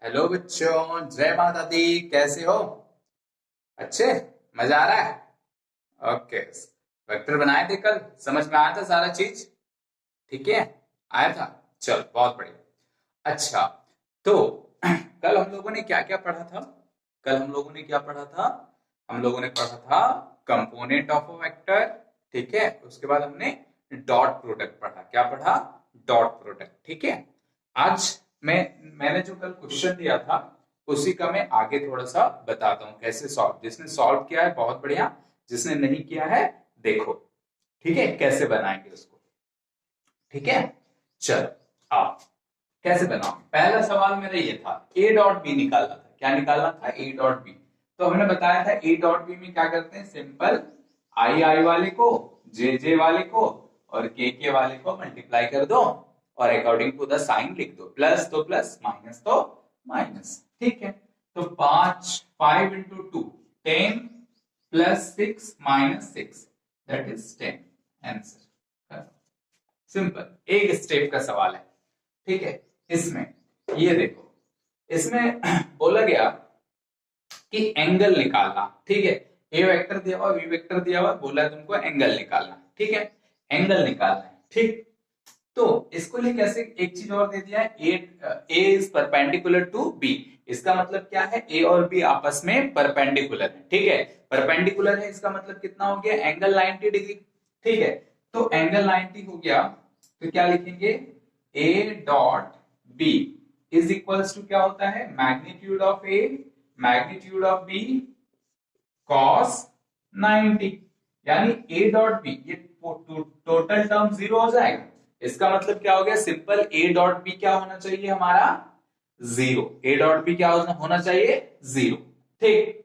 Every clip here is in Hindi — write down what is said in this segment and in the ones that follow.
हेलो बच्चों, जय माता दी। कैसे हो? अच्छे? मजा आ रहा है? ओके। वेक्टर बनाए थे कल, समझ में आया था सारा चीज? ठीक है, आया था। चल, बहुत बढ़िया। अच्छा, तो कल हम लोगों ने क्या क्या पढ़ा था? कल हम लोगों ने क्या पढ़ा था? हम लोगों ने पढ़ा था कंपोनेंट ऑफ अ वेक्टर। ठीक है, उसके बाद हमने डॉट प्रोडक्ट पढ़ा। क्या पढ़ा? Dot product. ठीक है। आज मैंने जो कल क्वेश्चन दिया था उसी का मैं आगे थोड़ा सा बताता हूँ कैसे सॉल्व। जिसने सॉल्व किया है बहुत बढ़िया, जिसने नहीं किया है देखो। ठीक है, कैसे बनाएंगे उसको। ठीक है, चल आप कैसे बनाओ। पहला सवाल मेरा ये था, ए डॉट बी निकालना था। क्या निकालना था? A dot B. तो हमने बताया था ए डॉट बी में क्या करते हैं, सिंपल आई आई वाले को जे जे वाले को और के वाले को मल्टीप्लाई कर दो और अकॉर्डिंग टू द साइन लिख दो। प्लस तो प्लस, माइनस तो माइनस। ठीक है, तो 5 5 into 2 10 plus 6 minus 6 that is 10। Answer simple, एक स्टेप का सवाल है। ठीक है, इसमें ये देखो, इसमें बोला गया कि एंगल निकालना। ठीक है, ए वेक्टर दिया हुआ, बी वेक्टर दिया हुआ, बोला है तुमको एंगल निकालना। ठीक है, एंगल निकालना है। ठीक, तो इसको लिए कैसे, एक चीज और दे दिया है, ए इज परपेंडिकुलर टू बी। इसका मतलब क्या है, ए और बी आपस में परपेंडिकुलर है। ठीक है, परपेंडिकुलर है इसका मतलब कितना हो गया, एंगल 90 डिग्री। ठीक है, तो एंगल 90 हो गया, तो क्या लिखेंगे, A dot B is equals to क्या होता है, magnitude of A magnitude of B cos 90। यानी ए डॉट बी, ये टोटल टर्म जीरो हो जाएगा। इसका मतलब क्या हो गया, सिंपल ए डॉट बी क्या होना चाहिए हमारा, जीरो। ए डॉट बी क्या होना चाहिए, जीरो। ठीक,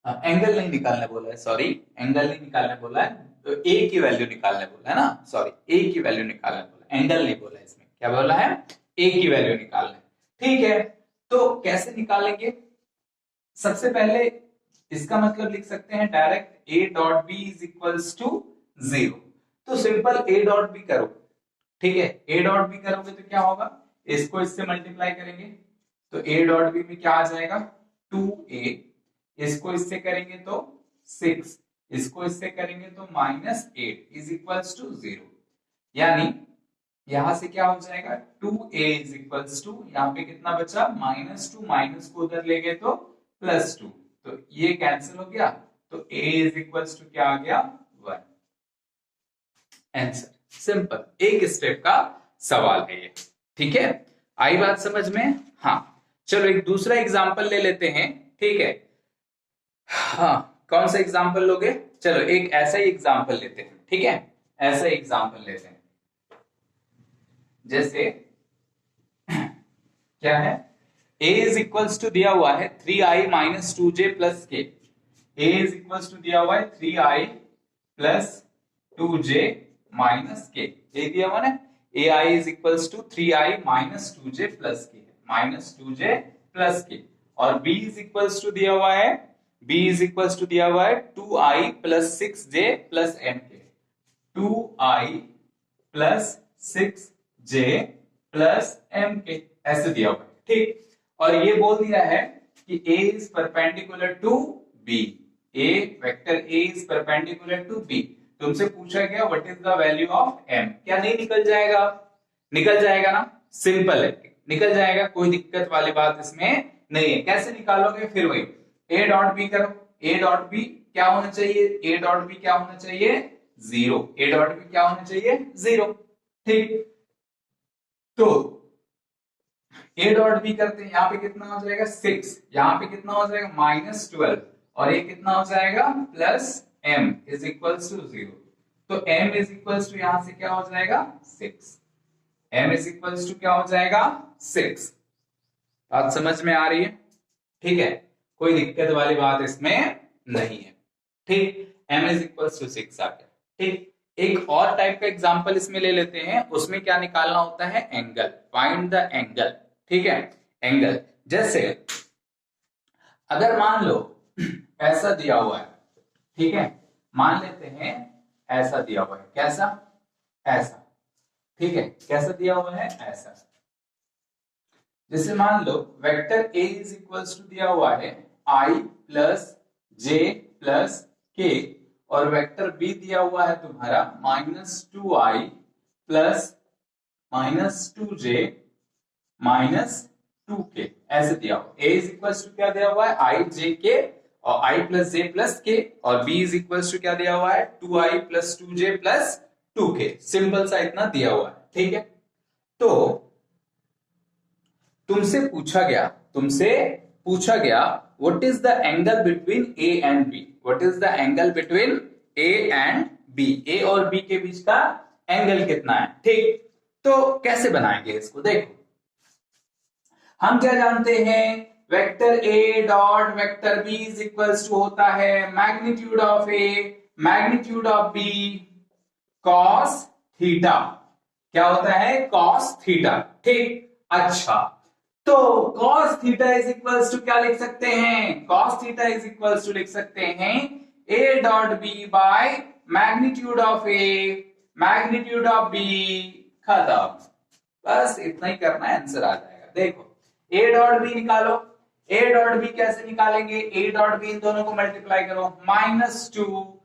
एंगल नहीं निकालने बोला है, सॉरी, एंगल नहीं निकालने बोला है, तो ए की वैल्यू निकालने बोला है ना, सॉरी, ए की वैल्यू निकालने बोला है, एंगल नहीं बोला है। इसमें क्या बोला है, ए की वैल्यू निकालना है। ठीक है, तो कैसे निकालेंगे, सबसे पहले इसका मतलब लिख सकते हैं direct, A dot B is equals to zero. तो सिंपल ए डॉट बी करो। ठीक है, ए डॉट बी करोगे तो क्या होगा, इसको इससे मल्टीप्लाई करेंगे तो ए डॉट बी में क्या आ जाएगा, 2a। इसको इससे करेंगे तो 6, इसको इससे करेंगे तो -8 इज इक्वल्स टू 0। यानी यहां से क्या हो जाएगा, 2a इज इक्वल्स टू, यहाँ पे कितना बचा, -2, माइनस को उधर ले गए तो +2, तो ये कैंसिल हो गया, तो a इज इक्वल्स टू क्या आ गया, 1। आंसर सिंपल, एक स्टेप का सवाल है ये। ठीक है, आई बात समझ में? हाँ, चलो एक दूसरा एग्जांपल ले लेते हैं। ठीक है, हाँ, कौन सा एग्जांपल लोगे, चलो एक ऐसा ही एग्जांपल लेते हैं। ठीक है, ऐसा एग्जांपल लेते हैं, जैसे क्या है, a इज इक्वल्स टू दिया हुआ है 3i माइनस 2j प्लस के। a इज इक्वल्स टू दिया हुआ है 3i प्लस 2j माइनस के, ये दिया हुआ ना, ai is equals to 3i minus 2j plus k, minus 2j plus k. और b इज इक्वल्स टू दिया हुआ है, b इज इक्वल्स टू दिया हुआ है 2i plus 6j plus m के, 2i plus 6j plus m के, ऐसे दिया हुआ है। ठीक, और ये बोल दिया है कि a is perpendicular to b, a vector a is perpendicular to b। तुमसे पूछा गया what is the value of m, क्या नहीं निकल जाएगा, निकल जाएगा ना, सिंपल है, निकल जाएगा, कोई दिक्कत वाली बात इसमें नहीं है। कैसे निकालोगे, फिर वही a डॉट b करो, a डॉट b क्या होना चाहिए, a डॉट b क्या होना चाहिए, जीरो। a डॉट b क्या होना चाहिए, जीरो। ठीक, तो ए डॉट बी करते हैं, यहाँ पे कितना हो जाएगा 6, यहाँ पे कितना हो जाएगा -12, और ये कितना हो जाएगा plus m is equals to 0। तो m इज इक्वल्स टू यहां से क्या हो जाएगा 6, m इज इक्वल्स टू क्या हो जाएगा 6। बात समझ में आ रही है? ठीक है, कोई दिक्कत वाली बात इसमें नहीं है। ठीक, m इज इक्वल्स टू 6 आ गया। ठीक, एक और टाइप का एग्जांपल इसमें ले लेते हैं, उसमें क्या निकालना होता है, एंगल, फाइंड द एंगल। ठीक है, एंगल, जैसे अगर मान लो ऐसा दिया हुआ है, ठीक है, मान लेते हैं ऐसा दिया हुआ है, कैसा, ऐसा। ठीक है, कैसा दिया हुआ है, ऐसा। जैसे मान लो vector a is equals to दिया हुआ है i plus J plus k, और वेक्टर b दिया हुआ है तुम्हारा -2i प्लस -2j -2k, ऐसे दिया हुआ। a इज इक्वल्स टू क्या दिया हुआ है i j k और i plus j plus k, और b इज इक्वल्स टू क्या दिया हुआ है 2i plus 2j plus 2k। Simple सा इतना दिया हुआ है, ठीक है। तो तुमसे पूछा गया what is the angle between A and B, what is the angle between A and B, A और बी के बीच का एंगल कितना है, ठीक। तो कैसे बनाएंगे इसको, देखो हम क्या जानते हैं, vector A dot vector B is equals to होता है magnitude of A magnitude of B cos theta. क्या होता है, कॉस थीटा, ठीक। अच्छा, तो cos theta is equals to क्या लिख सकते हैं, cos theta is equals to लिख सकते हैं a dot B by magnitude of a magnitude of b, खत्म। बस इतना ही करना है, आंसर आ जाएगा। देखो a डॉट b निकालो, a डॉट b कैसे निकालेंगे, a डॉट b इन दोनों को मल्टीप्लाई करो, -2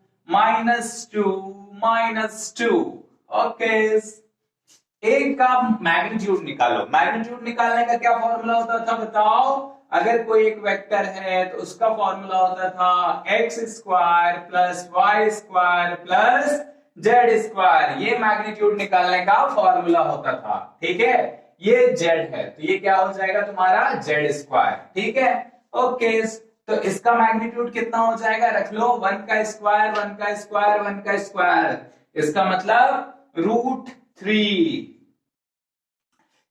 ओके। एक का मैग्नीट्यूड निकालो, मैग्नीट्यूड निकालने का क्या फॉर्मूला होता था बताओ, अगर कोई एक वेक्टर है तो उसका फॉर्मूला होता था X square plus Y square plus Z square, ये मैग्नीट्यूड निकालने का फॉर्मूला होता था, ठीक है। ये जेड है तो ये क्या हो जाएगा तुम्हारा जेड स्क्वायर, ठीक है, ओके। तो इसका मैग्नीट्यूड कितना हो जाएगा, रख लो 1 का स्क्वायर 1 का स्क्वायर 1 का स्क्वायर, इसका मतलब √3।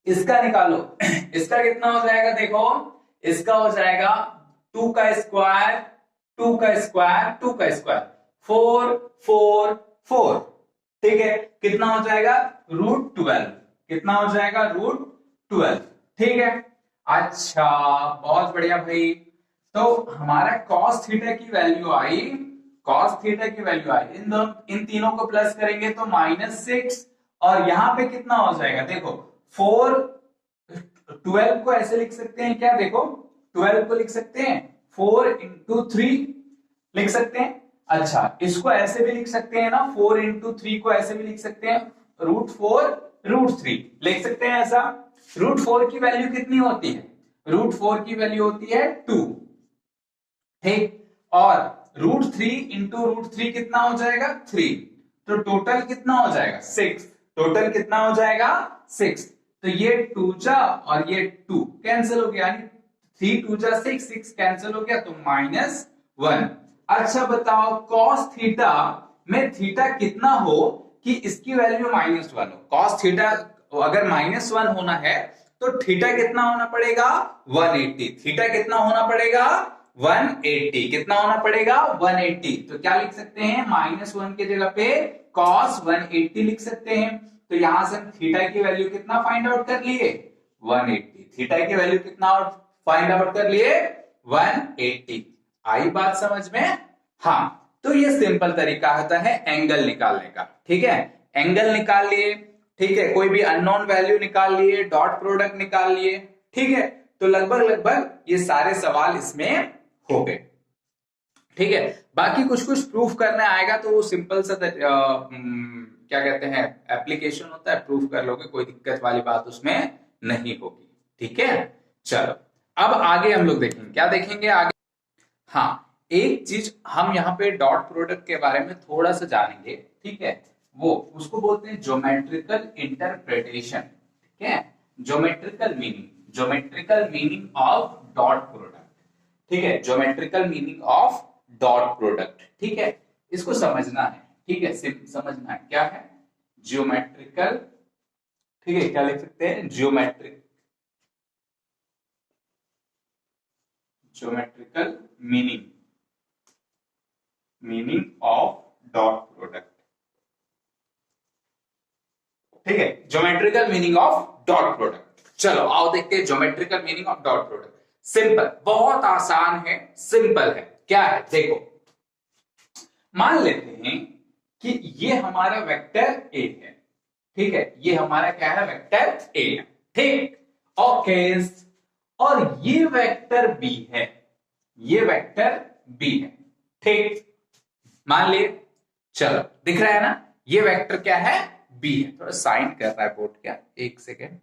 इसका निकालो, इसका कितना हो जाएगा, देखो इसका हो जाएगा 2 का स्क्वायर 2 का स्क्वायर 2 का स्क्वायर 4 4 4, ठीक है, कितना हो जाएगा √12, कितना हो जाएगा √12, ठीक है। अच्छा बहुत बढ़िया भाई, तो हमारा cos थीटा की वैल्यू आई, cos थीटा की वैल्यू आई, इन तीनों को प्लस करेंगे तो -6, और यहां पे कितना हो जाएगा, देखो 12 को ऐसे लिख सकते हैं क्या, देखो 12 को लिख सकते हैं 4 इंटू 3 लिख सकते हैं। अच्छा इसको ऐसे भी लिख सकते हैं ना, 4 इंटू 3 को ऐसे भी लिख सकते हैं √4 √3 लिख सकते हैं ऐसा। √4 की वैल्यू कितनी होती है, √4 की वैल्यू होती है 2, ठीक, और √3 इंटू √3 कितना हो जाएगा 3, तो टोटल कितना हो जाएगा 6, टोटल कितना हो जाएगा 6। तो ये 2 जा और ये 2 कैंसिल हो गया, यानी 3 2 जा 6 6 कैंसिल हो गया तो -1। अच्छा बताओ cos थीटा में थीटा कितना हो कि इसकी वैल्यू -1 हो, cos थीटा अगर -1 होना है तो थीटा कितना होना पड़ेगा 180, थीटा कितना होना पड़ेगा 180, कितना होना पड़ेगा 180, तो क्या लिख सकते हैं -1 के जगह पे cos 180 लिख सकते हैं। तो यहां से हम थीटा की वैल्यू कितना फाइंड आउट कर लिए 180, थीटा की वैल्यू कितना फाइंड आउट कर लिए 180। आई बात समझ में, हाँ। तो ये सिंपल तरीका होता है एंगल निकालने का, ठीक है, एंगल निकाल लिए, ठीक है, कोई भी अननोन वैल्यू निकाल लिए, डॉट प्रोडक्ट निकाल लिए, ठीक है। तो लगभग ये सारे सवाल इसमें हो गए, ठीक है। बाकी कुछ प्रूफ करने आएगा तो वो सिंपल सा क्या कहते हैं एप्लीकेशन होता है, प्रूफ कर लोगे, कोई दिक्कत वाली बात उसमें नहीं होगी, ठीक है। चलो अब आगे हम लोग देखेंगे, क्या देखेंगे आगे, हाँ एक चीज हम यहाँ पे डॉट प्रोडक्ट के बारे में थोड़ा सा जानेंगे, ठीक है, वो उसको बोलते हैं ज्योमेट्रिकल इंटरप्रिटेशन, ठीक है, geometrical meaning of dot product, ठीक है, geometrical meaning of dot product, ठीक है, इसको समझना है, ठीक है, समझना है क्या है ज्योमेट्रिकल, ठीक है, क्या लिख सकते हैं geometrical meaning of dot product, ठीक है, geometrical meaning of dot product. चलो आओ देखते हैं geometrical meaning of dot product. Simple, बहुत आसान है, सिंपल है, क्या है देखो, मान लेते हैं कि ये हमारा वेक्टर ए है, ठीक है, ये हमारा क्या है वेक्टर ए है, ठीक, ओके। और ये वेक्टर बी है, ये वेक्टर बी है। ठीक, मान लिए, चलो दिख रहा है ना, ये वेक्टर क्या है, बी है। थोड़ा साइन कर रहा है बोर्ड, क्या, एक सेकेंड,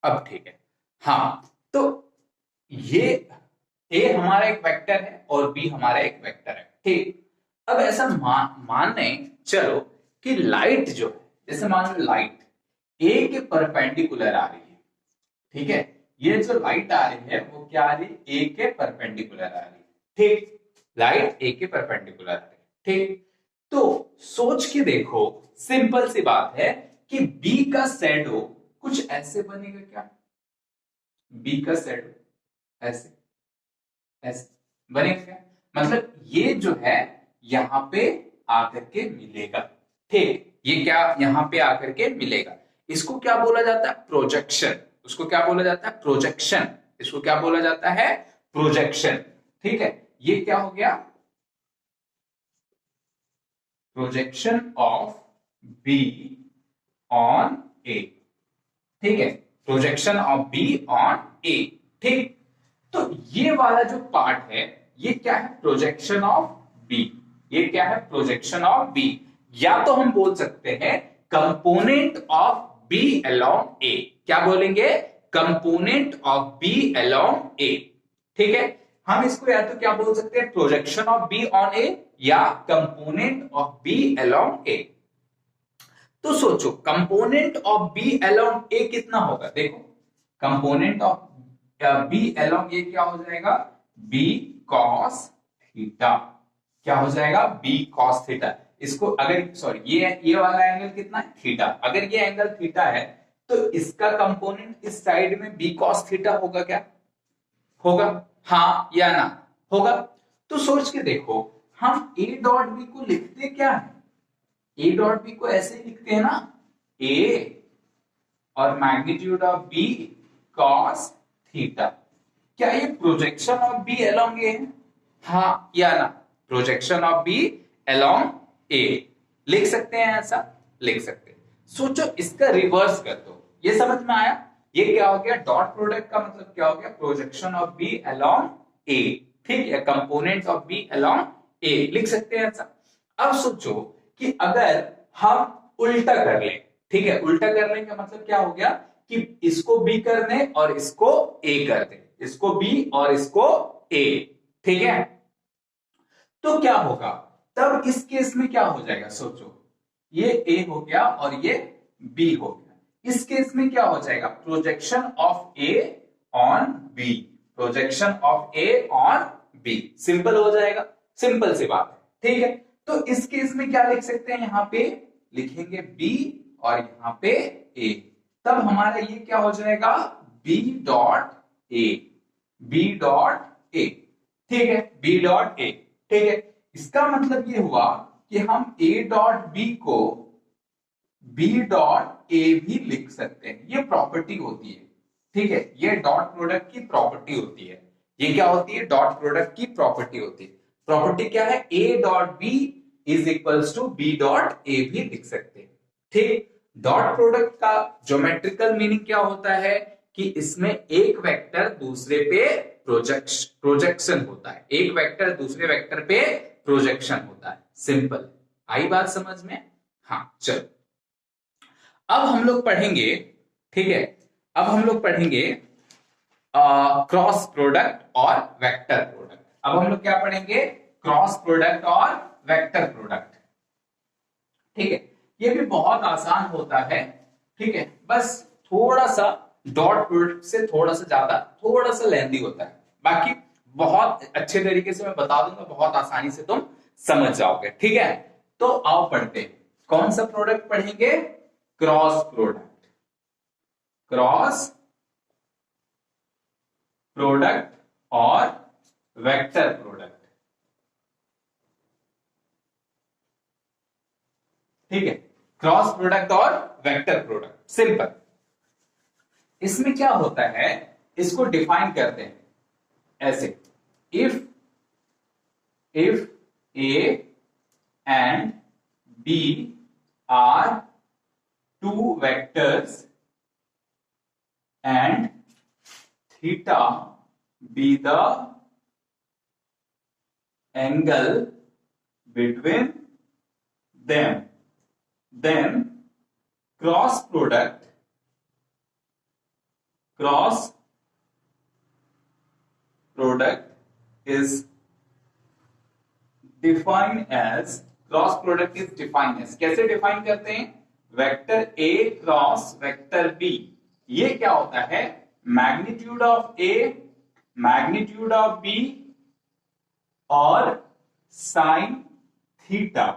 अब ठीक है। हाँ, तो ये ए हमारा एक वेक्टर है और बी हमारा एक वेक्टर है। ठीक, अब ऐसा मान लें चलो कि लाइट जो है, जैसे मान लो लाइट ए के परपेंडिकुलर आ रही है। ठीक है, ये जो लाइट आ रही है वो क्या आ रही है, ए के परपेंडिकुलर आ रही है। ठीक, लाइट ए के परपेंडिकुलर आ रही है। ठीक, तो सोच के देखो, सिंपल सी बात है कि बी का शैडो कुछ ऐसे बनेगा क्या, बी का शैडो ऐसे ऐसे बनेगा क्या, मतलब ये जो है यहां पे आकर के मिलेगा। ठीक, ये क्या यहां पे आकर के मिलेगा, इसको क्या बोला जाता है, प्रोजेक्शन। उसको क्या बोला जाता है, प्रोजेक्शन। इसको क्या बोला जाता है, प्रोजेक्शन। ठीक है, ये क्या हो गया, प्रोजेक्शन ऑफ बी ऑन ए। ठीक है, प्रोजेक्शन ऑफ बी ऑन ए। ठीक, तो ये वाला जो पार्ट है ये क्या है, प्रोजेक्शन ऑफ बी। ये क्या है, प्रोजेक्शन ऑफ बी, या तो हम बोल सकते हैं कंपोनेंट ऑफ बी अलोंग ए। क्या बोलेंगे, कंपोनेंट ऑफ बी अलोंग ए। ठीक है, हम इसको या तो क्या बोल सकते हैं, प्रोजेक्शन ऑफ बी ऑन ए, या कंपोनेंट ऑफ बी अलोंग ए। तो सोचो कंपोनेंट ऑफ बी अलोंग ए कितना होगा, देखो कंपोनेंट ऑफ बी अलोंग ए क्या हो जाएगा, बी कॉस थीटा। क्या हो जाएगा, बी कॉस थीटा। इसको अगर सॉरी ये वाला एंगल कितना है, थीटा। अगर ये एंगल थीटा है तो इसका कंपोनेंट इस साइड में बी कॉस थीटा होगा क्या, होगा, हाँ या ना, होगा। तो सोच के देखो, हम ए डॉट बी को लिखते क्या है, ए डॉट बी को ऐसे लिखते हैं ना, ए और magnitude of B cos theta. क्या ये projection of B along A है, हाँ या ना, projection of B along A. लिख सकते हैं, ऐसा लिख सकते हैं। सोचो इसका रिवर्स कर दो, ये समझ में आया, ये क्या हो गया, डॉट प्रोडक्ट का मतलब क्या हो गया, प्रोजेक्शन ऑफ बी अलोंग ए। ठीक है, component of B along A लिख सकते हैं ऐसा। अब सोचो कि अगर हम उल्टा कर लें, ठीक है, उल्टा करने का मतलब क्या हो गया कि इसको बी कर दें और इसको ए कर दें, इसको बी और इसको ए। ठीक है, तो क्या होगा, तब इस केस में क्या हो जाएगा, सोचो ये ए हो गया और ये बी हो गया। इस केस में क्या हो जाएगा, projection of A on B, projection of A on B, simple हो जाएगा, सिंपल सी बात है। ठीक है, तो इस केस में क्या लिख सकते हैं, यहां पे लिखेंगे बी और यहां पे ए। तब हमारा ये क्या हो जाएगा, B dot A, B dot A. ठीक है, बी डॉट ए। ठीक है, इसका मतलब ये हुआ कि हम ए डॉट बी को बी डॉट ए भी लिख सकते हैं, ये प्रॉपर्टी होती है। ठीक है, ये डॉट प्रोडक्ट की प्रॉपर्टी होती है। ये क्या होती है, डॉट प्रोडक्ट की प्रॉपर्टी होती है। प्रॉपर्टी क्या है, A dot B is equals to B dot A भी लिख सकते हैं। ठीक, डॉट प्रोडक्ट का ज्योमेट्रिकल मीनिंग क्या होता है कि इसमें एक वेक्टर दूसरे पे प्रोजेक्शन होता है, एक वेक्टर दूसरे वेक्टर पे प्रोजेक्शन होता है, सिंपल। आई बात समझ में, हाँ चलो अब हम लोग पढ़ेंगे, ठीक है, अब हम लोग पढ़ेंगे क्रॉस प्रोडक्ट और वेक्टर प्रोडक्ट। अब हम लोग क्या पढ़ेंगे, क्रॉस प्रोडक्ट और वेक्टर प्रोडक्ट। ठीक है, ये भी बहुत आसान होता है। ठीक है, बस थोड़ा सा डॉट प्रोडक्ट से थोड़ा सा ज्यादा, थोड़ा सा लेंदी होता है, बाकी बहुत अच्छे तरीके से मैं बता दूंगा, बहुत आसानी से तुम समझ जाओगे। ठीक है, तो आओ पढ़ते हैं, कौन सा प्रोडक्ट पढ़ेंगे, क्रॉस प्रोडक्ट, क्रॉस प्रोडक्ट और वेक्टर प्रोडक्ट। ठीक है, क्रॉस प्रोडक्ट और वेक्टर प्रोडक्ट, सिंपल। इसमें क्या होता है, इसको डिफाइन करते हैं ऐसे, if A and B are two vectors and theta be the angle between them, then cross product is defined as, cross product is defined as, कैसे डिफाइन करते हैं, vector A cross vector B, ये क्या होता है, magnitude of A magnitude of B और साइन थीटा।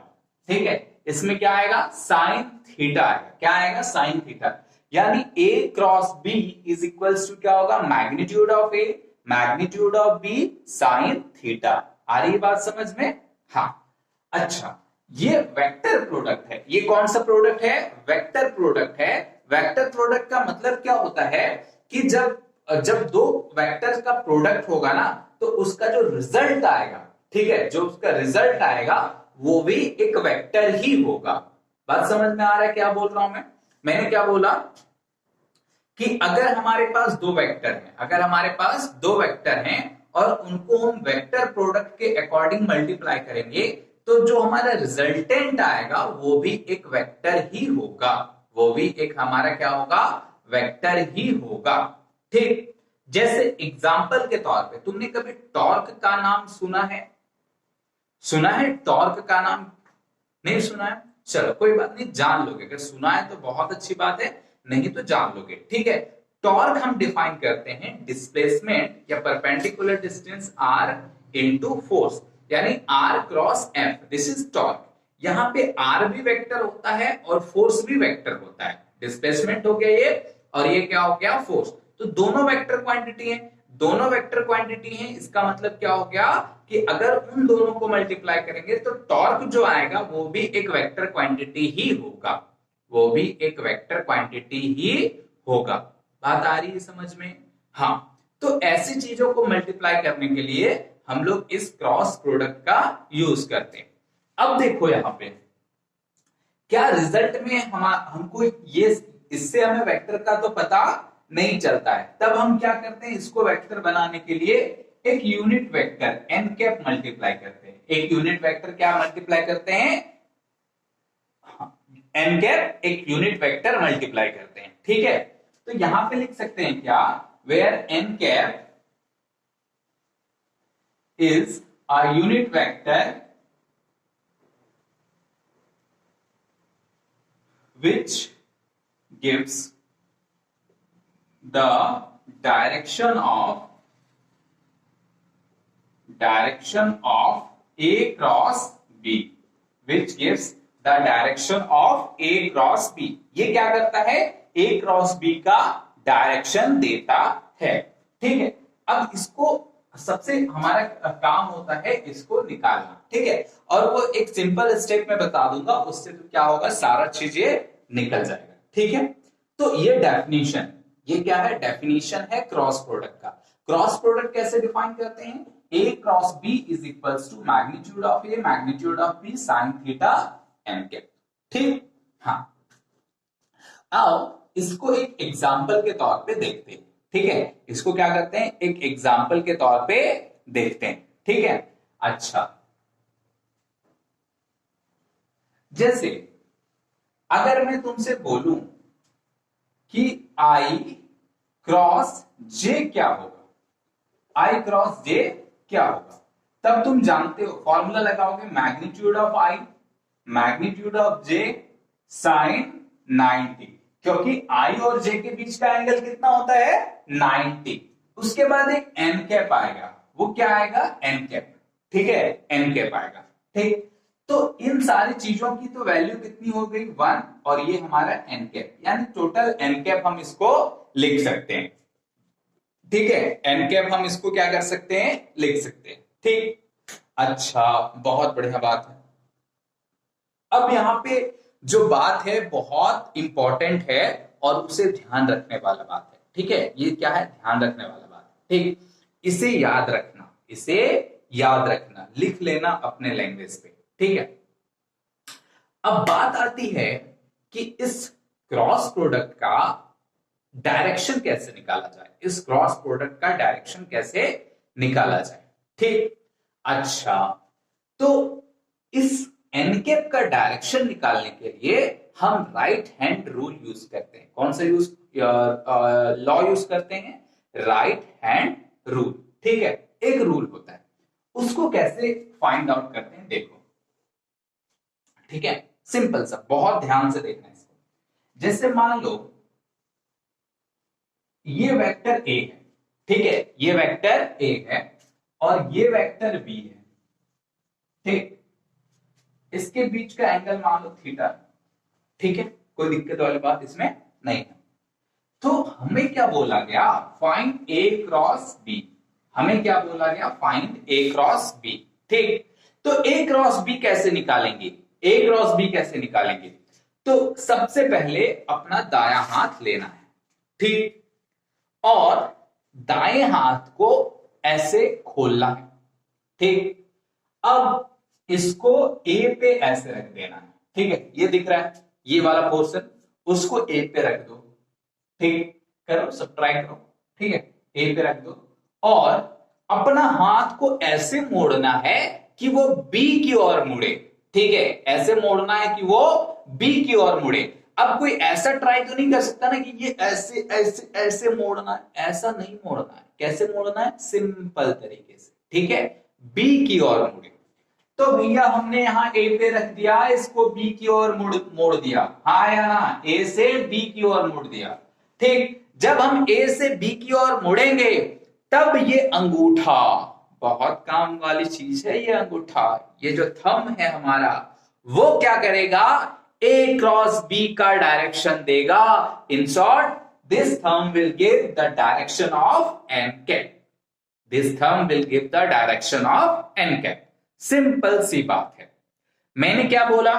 ठीक है, इसमें क्या आएगा, साइन थीटा आएगा, क्या आएगा, साइन थीटा, यानी A cross B is equals to क्या होगा, magnitude of A magnitude of B sine theta. आ रही बात समझ में? हाँ। अच्छा, ये वेक्टर प्रोडक्ट है, ये कौन सा प्रोडक्ट है, वेक्टर प्रोडक्ट है। वेक्टर प्रोडक्ट का मतलब क्या होता है कि जब दो वेक्टर का प्रोडक्ट होगा ना, तो उसका जो रिजल्ट आएगा, ठीक है, जो उसका रिजल्ट आएगा वो भी एक वेक्टर ही होगा। बात समझ में आ रहा है क्या बोल रहा हूं मैं? मैंने क्या बोला कि अगर हमारे पास दो वेक्टर हैं, अगर हमारे पास दो वेक्टर हैं और उनको हम वेक्टर प्रोडक्ट के अकॉर्डिंग मल्टीप्लाई करेंगे, तो जो हमारा रिजल्टेंट आएगा वो भी एक वेक्टर ही होगा, वो भी एक हमारा क्या होगा, वेक्टर ही होगा। ठीक, जैसे एग्जाम्पल के तौर पे तुमने कभी टॉर्क का नाम सुना है? सुना है टॉर्क का नाम? नहीं सुना है? चलो कोई बात नहीं, जान लोगे, अगर सुना है तो बहुत अच्छी बात है, नहीं तो जान लोगे। ठीक है, टॉर्क हम डिफाइन करते हैं डिस्प्लेसमेंट या perpendicular distance r into force, यानी r cross f, this is torque. यहां पे r भी वेक्टर होता है और फोर्स भी वेक्टर होता है, डिस्प्लेसमेंट हो गया ये, और ये क्या हो गया, फोर्स। तो दोनों वेक्टर क्वांटिटी है, दोनों वेक्टर क्वांटिटी है, इसका मतलब क्या हो गया कि अगर उन दोनों को मल्टीप्लाई करेंगे तो टॉर्क जो आएगा वो भी एक वेक्टर क्वांटिटी ही होगा, वो भी एक वेक्टर क्वांटिटी ही होगा। बात आ रही है समझ में? हाँ, तो ऐसी चीजों को मल्टीप्लाई करने के लिए हम लोग इस क्रॉस प्रोडक्ट का यूज करते हैं। अब देखो यहां पे क्या रिजल्ट में हमको ये, इससे हमें वेक्टर का तो पता नहीं चलता है, तब हम क्या करते हैं, इसको वेक्टर बनाने के लिए एक unit vector N cap multiply करते हैं। एक यूनिट वेक्टर क्या मल्टीप्लाई करते हैं, एन कैप एक यूनिट वेक्टर मल्टीप्लाई करते हैं। ठीक है, तो यहां पे लिख सकते हैं क्या, where N cap is a unit vector which gives the direction of A cross B, which gives the direction of A cross B। ये क्या करता है, A cross B का डायरेक्शन देता है। ठीक है, अब इसको सबसे हमारा काम होता है इसको निकालना। ठीक है, और वो एक सिंपल स्टेप में बता दूंगा, उससे तो क्या होगा, सारा चीजें निकल जाएगा। ठीक है, तो ये डेफिनेशन, ये क्या है, डेफिनेशन है क्रॉस प्रोडक्ट का। क्रॉस प्रोडक्ट कैसे डिफाइन करते हैं, A cross B is equals to magnitude of A magnitude of B sine theta N cap. ठीक, हाँ, आओ इसको एक एग्जाम्पल के तौर पे देखते हैं। ठीक है, इसको क्या करते हैं, एक एग्जाम्पल के तौर पे देखते हैं। ठीक है, अच्छा, जैसे अगर मैं तुमसे बोलूं कि आई क्रॉस जे क्या होगा, आई क्रॉस जे क्या होगा, तब तुम जानते हो, फॉर्मूला लगाओगे, magnitude of I magnitude of J sine 90, क्योंकि आई और जे के बीच का एंगल कितना होता है, 90। उसके बाद एक एन कैप आएगा, वो क्या आएगा, एन कैप। ठीक है, एन कैप आएगा। ठीक, तो इन सारी चीजों की तो वैल्यू कितनी हो गई, 1, और ये हमारा एन कैप, यानी टोटल एन कैप हम इसको लिख सकते हैं। ठीक है, एन कैप हम इसको क्या कर सकते हैं, लिख सकते हैं। ठीक, अच्छा, बहुत बढ़िया बात है। अब यहां पे जो बात है बहुत इंपॉर्टेंट है और उसे ध्यान रखने वाला बात है। ठीक है, ये क्या है, ध्यान रखने वाला बात। ठीक, इसे याद रखना, इसे याद रखना, लिख लेना अपने लैंग्वेज पे। ठीक है, अब बात आती है कि इस क्रॉस प्रोडक्ट का डायरेक्शन कैसे निकाला जाए, इस क्रॉस प्रोडक्ट का डायरेक्शन कैसे निकाला जाए। ठीक, अच्छा, तो इस एनकेप का डायरेक्शन निकालने के लिए हम राइट हैंड रूल यूज करते हैं। कौन सा लॉ यूज करते हैं? Right hand rule. ठीक है, एक रूल होता है, उसको कैसे फाइंड आउट करते हैं देखो। ठीक है, सिंपल सा, बहुत ध्यान से देखना है इसको। जैसे मान लो ये वेक्टर ए है, ठीक है, ये वेक्टर ए है और ये वेक्टर बी है। ठीक, इसके बीच का एंगल मान लो थीटा। ठीक है, कोई दिक्कत वाली बात इसमें नहीं है। तो हमें क्या बोला गया? फाइंड ए क्रॉस बी। हमें क्या बोला गया? फाइंड ए क्रॉस बी। ठीक, तो ए क्रॉस बी कैसे निकालेंगे? ए क्रॉस बी कैसे निकालेंगे? तो सबसे पहले अपना दायां हाथ लेना है, ठीक, और दाएं हाथ को ऐसे खोलना है। ठीक, अब इसको ए पे ऐसे रख देना है। ठीक है, ये दिख रहा है, ये वाला पोर्शन, उसको ए पे रख दो। ठीक, करो, सब ट्राई करो। ठीक है, ए पे रख दो और अपना हाथ को ऐसे मोड़ना है कि वो बी की ओर मुड़े। ठीक है, ऐसे मोड़ना है कि वो बी की ओर मुड़े। अब कोई ऐसा ट्राई तो नहीं कर सकता ना कि ये ऐसे ऐसे ऐसे मोड़ना है, ऐसा नहीं मोड़ना है। कैसे मोड़ना है? सिंपल तरीके से। ठीक है, बी की ओर मुड़े। तो भैया हमने यहाँ ए पे रख दिया, इसको बी की ओर मोड़ दिया, हाँ या ना? ए से बी की ओर मोड़ दिया। ठीक, जब हम ए से बी की ओर मुड़ेंगे तब ये अंगूठा, बहुत काम वाली चीज है ये अंगूठा, ये जो थंब है हमारा, वो क्या करेगा? ए क्रॉस बी का डायरेक्शन देगा। In short, this thumb will give the direction of N cap. This thumb will give the direction of N cap. Simple सी बात है। मैंने क्या बोला?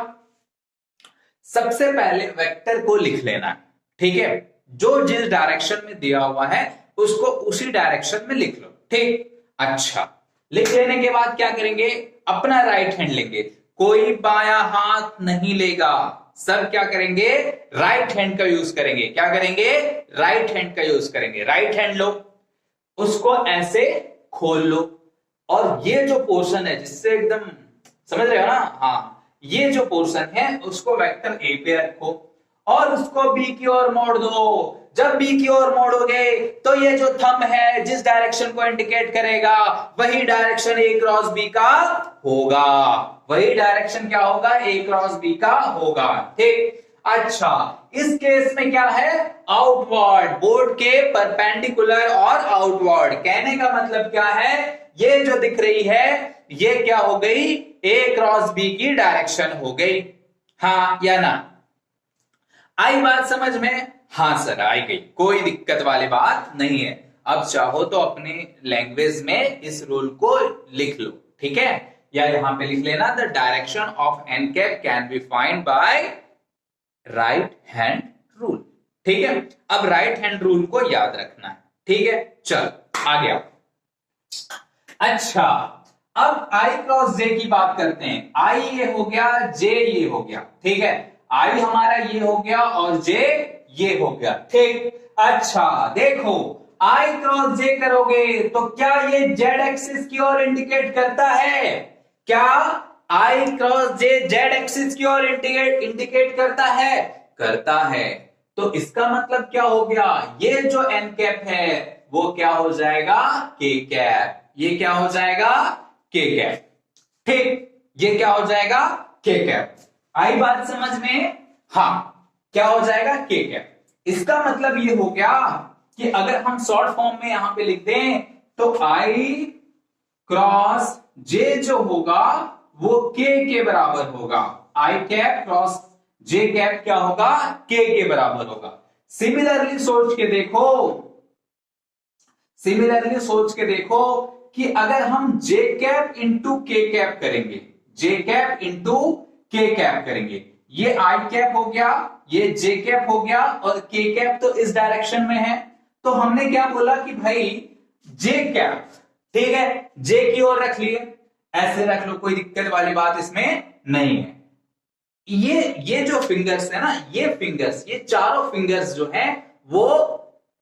सबसे पहले वेक्टर को लिख लेना है। ठीक है, जो जिस डायरेक्शन में दिया हुआ है उसको उसी डायरेक्शन में लिख लो। ठीक, अच्छा, लिख लेने के बाद क्या करेंगे? अपना राइट हैंड लेंगे। कोई बायां हाथ नहीं लेगा, सब क्या करेंगे? राइट हैंड का यूज करेंगे। क्या करेंगे? राइट हैंड का यूज करेंगे। राइट हैंड लो, उसको ऐसे खोल लो और ये जो पोर्शन है जिससे एकदम, समझ रहे हो ना? हाँ, ये जो पोर्शन है उसको वेक्टर ए पे रखो और उसको बी की ओर मोड़ दो। जब बी की ओर मोड़ोगे तो ये जो थंब है जिस डायरेक्शन को इंडिकेट करेगा वही डायरेक्शन ए क्रॉस बी का होगा। वही डायरेक्शन क्या होगा? ए क्रॉस बी का होगा। ठीक, अच्छा, इस केस में क्या है? आउटवर्ड, बोर्ड के परपेंडिकुलर और आउटवर्ड। कहने का मतलब क्या है? ये जो दिख रही है ये क्या हो गई? ए क्रॉस बी की डायरेक्शन हो गई। हाँ या ना? आई बात समझ में? हाँ सर, आई गई, कोई दिक्कत वाली बात नहीं है। अब चाहो तो अपने लैंग्वेज में इस रूल को लिख लो। ठीक है, या यहां पे लिख लेना, the direction of N cap can be find by right hand rule. ठीक है, अब राइट हैंड रूल को याद रखना है। ठीक है, चल आ गया। अच्छा, अब आई क्रॉस जे की बात करते हैं। आई ये हो गया, जे ये हो गया। ठीक है, आई हमारा ये हो गया और जे ये हो गया। ठीक, अच्छा देखो, आई क्रॉस जे करोगे तो क्या ये जेड एक्सिस की ओर इंडिकेट करता है? क्या आई क्रॉस जे जेड एक्सिस की ओर इंडिकेट करता है? करता है। तो इसका मतलब क्या हो गया? ये जो एन कैप है वो क्या हो जाएगा? के कैप। ये क्या हो जाएगा? के कैप। ठीक, ये क्या हो जाएगा? के कैप। आई बात समझ में? हाँ, क्या हो जाएगा? के कैप। इसका मतलब ये हो गया कि अगर हम शॉर्ट फॉर्म में यहां पे लिख दें तो आई क्रॉस जे जो होगा वो के बराबर होगा। आई कैप क्रॉस जे कैप क्या होगा? के बराबर होगा। सिमिलरली सोच के देखो, सिमिलरली सोच के देखो कि अगर हम जे कैप इंटू के कैप करेंगे, जे कैप इंटू के कैप करेंगे, ये आई कैप हो गया, ये जे कैप हो गया और के कैप तो इस डायरेक्शन में है। तो हमने क्या बोला कि भाई जे कैप, ठीक है, जे की ओर रख लिए, ऐसे रख लो, कोई दिक्कत वाली बात इसमें नहीं है। ये जो फिंगर्स है ना, ये फिंगर्स, ये चारों फिंगर्स जो है वो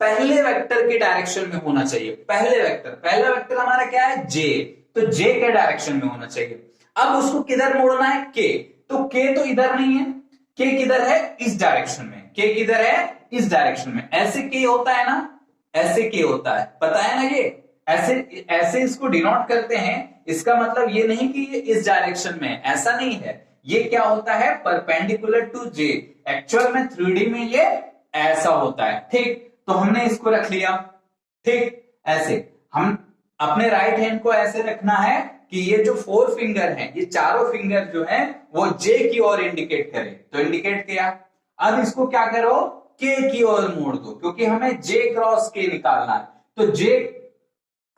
पहले वेक्टर के डायरेक्शन में होना चाहिए। पहला वेक्टर हमारा क्या है, जे, तो जे के डायरेक्शन में होना चाहिए। अब उसको किधर मोड़ना है, के, तो के तो इधर नहीं है, के किधर है, इस डायरेक्शन में, के किधर है, इस डायरेक्शन में। ऐसे के होता है ना, ऐसे के होता है, पता है ना, ये ऐसे ऐसे इसको डिनोट करते हैं। इसका मतलब ये नहीं कि ये इस डायरेक्शन में, ऐसा नहीं है। ये क्या होता है, परपेंडिकुलर टू जे। एक्चुअल में 3D में ये ऐसा होता है, ठीक। तो हमने इसको रख लिया, ठीक। ऐसे हम अपने राइट हैंड को ऐसे रखना है कि ये जो 4 फिंगर हैं, ये चारों फिंगर जो हैं वो जे की ओर इंडिकेट करें, तो इंडिकेट किया। अब इसको क्या करो, के की ओर मोड़ दो, क्योंकि हमें जे क्रॉस के निकालना है, तो जे